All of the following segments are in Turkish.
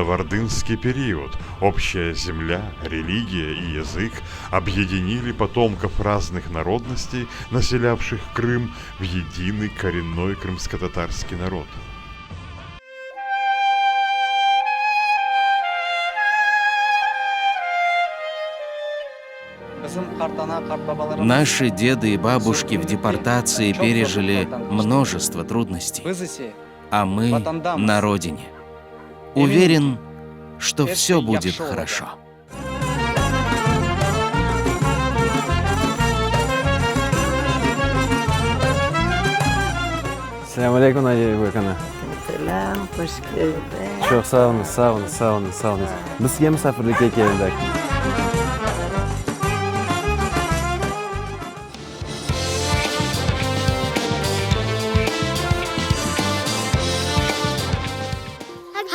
Кабардинский период общая земля, религия и язык объединили потомков разных народностей, населявших Крым, в единый коренной крымско-татарский народ. Наши деды и бабушки в депортации пережили множество трудностей, а мы на родине. Уверен, что все будет хорошо. Selamun Aleyküm Hacı Bakanı. Selam, hoş geldin. Çok sağ olun. Biz sizga misafirlikka keldik.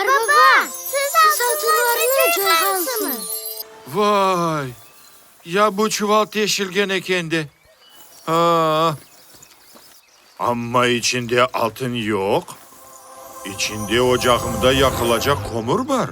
Baba, siz altınlarını çoğalsınız. Vay! Ya bu çuval teşilgen ekendi. Ha. Ama içinde altın yok. İçinde ocağımda yakılacak komur var.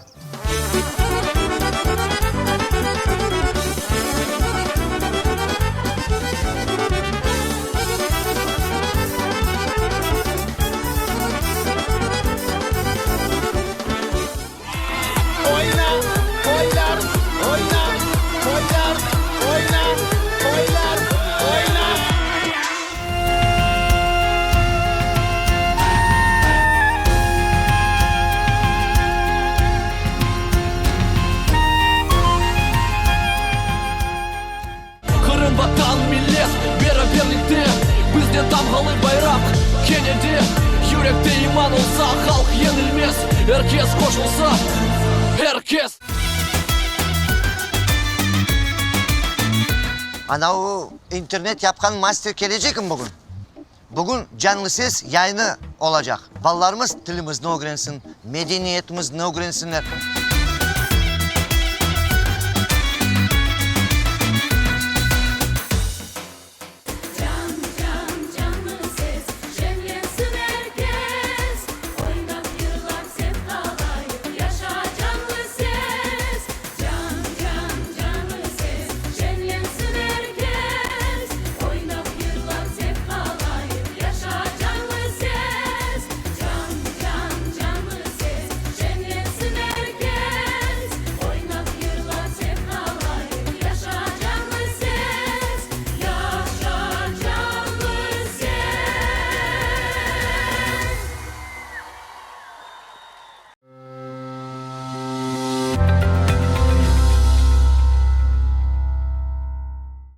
Vatan millet beraberlikte bizde damgalı bayrak Kennedy yürekte iman olsa halk yenilmez herkes koşulsa herkes. Ana o internet yapkan master gelecek mi bugün? Bugün canlı ses yayını olacak. Ballarımız dilimiz ne öğrensin, medeniyetimiz ne öğrensinler.